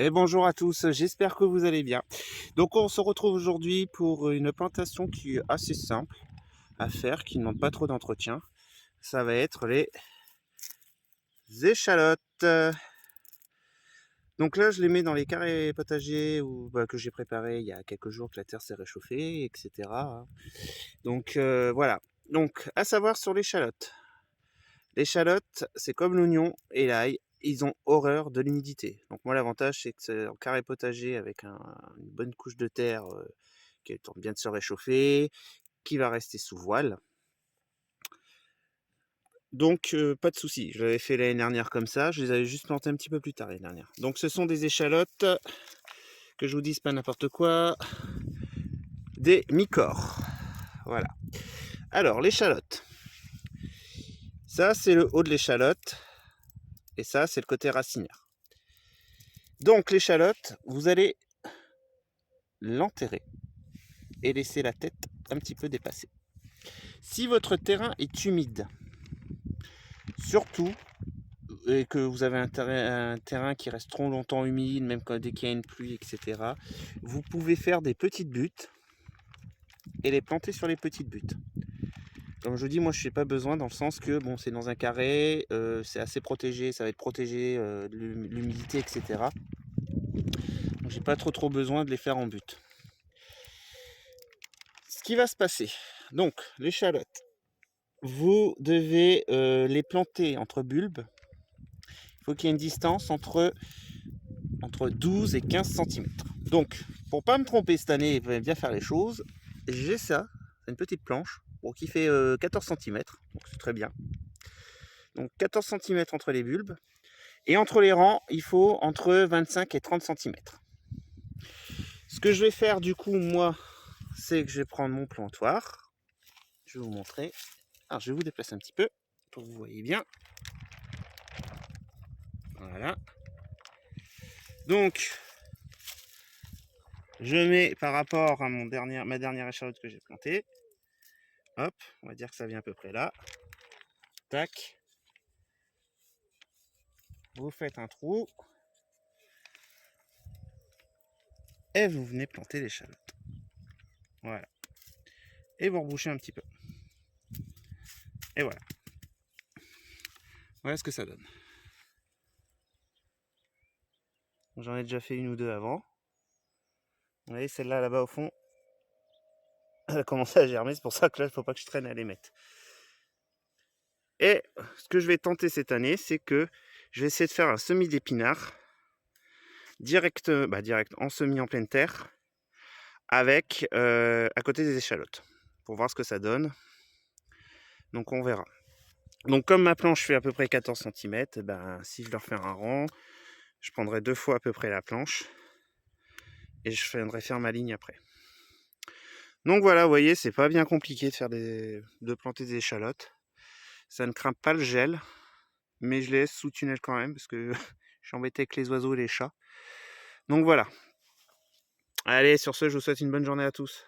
Et bonjour à tous, j'espère que vous allez bien. Donc on se retrouve aujourd'hui pour une plantation qui est assez simple à faire, qui ne demande pas trop d'entretien. Ça va être les échalotes. Donc là je les mets dans les carrés potagers que j'ai préparés il y a quelques jours que la terre s'est réchauffée, etc. Donc voilà. Donc à savoir sur l'échalote. L'échalote, c'est comme l'oignon et l'ail, ils ont horreur de l'humidité. Donc moi l'avantage c'est que c'est en carré potager avec une bonne couche de terre qui tente bien de se réchauffer, qui va rester sous voile. Donc pas de souci, je l'avais fait l'année dernière comme ça, je les avais juste plantées un petit peu plus tard l'année dernière. Donc ce sont des échalotes, que je vous dise pas n'importe quoi, des mycores. Voilà. Alors l'échalote, ça c'est le haut de l'échalote, et ça c'est le côté racinaire. Donc l'échalote, vous allez l'enterrer et laisser la tête un petit peu dépassée. Si votre terrain est humide, surtout, et que vous avez un terrain qui reste trop longtemps humide, même dès qu'il y a une pluie, etc., vous pouvez faire des petites buttes et les planter sur les petites buttes. Comme je vous dis, moi je n'ai pas besoin dans le sens que bon, c'est dans un carré, c'est assez protégé, ça va être protégé de l'humidité, etc. Donc j'ai pas trop besoin de les faire en butte. Ce qui va se passer, donc l'échalote, vous devez les planter entre bulbes. Il faut qu'il y ait une distance entre 12 et 15 cm. Donc, pour pas me tromper cette année et bien faire les choses, j'ai ça, c'est une petite planche qui fait 14 cm, donc c'est très bien. Donc 14 cm entre les bulbes, et entre les rangs, il faut entre 25 et 30 cm. Ce que je vais faire du coup, moi, c'est que je vais prendre mon plantoir. Je vais vous montrer. Alors, je vais vous déplacer un petit peu pour que vous voyez bien. Voilà. Donc, je mets par rapport à ma dernière échalote que j'ai plantée. Hop, on va dire que ça vient à peu près là. Tac. Vous faites un trou. Et vous venez planter l'échalote. Voilà. Et vous rebouchez un petit peu. Et voilà. Voilà ce que ça donne. J'en ai déjà fait une ou deux avant. Vous voyez, celle-là, là-bas au fond, elle a commencé à germer. C'est pour ça que là, il ne faut pas que je traîne à les mettre. Et ce que je vais tenter cette année, c'est que je vais essayer de faire un semis d'épinards direct en semis en pleine terre avec à côté des échalotes pour voir ce que ça donne. Donc on verra. Donc comme ma planche fait à peu près 14 cm, si je leur fais un rang, je prendrai 2 fois à peu près la planche et je viendrai faire ma ligne après. Donc voilà, vous voyez, c'est pas bien compliqué de planter des échalotes. Ça ne craint pas le gel, mais je les laisse sous tunnel quand même parce que je suis embêté avec les oiseaux et les chats. Donc voilà. Allez, sur ce, je vous souhaite une bonne journée à tous.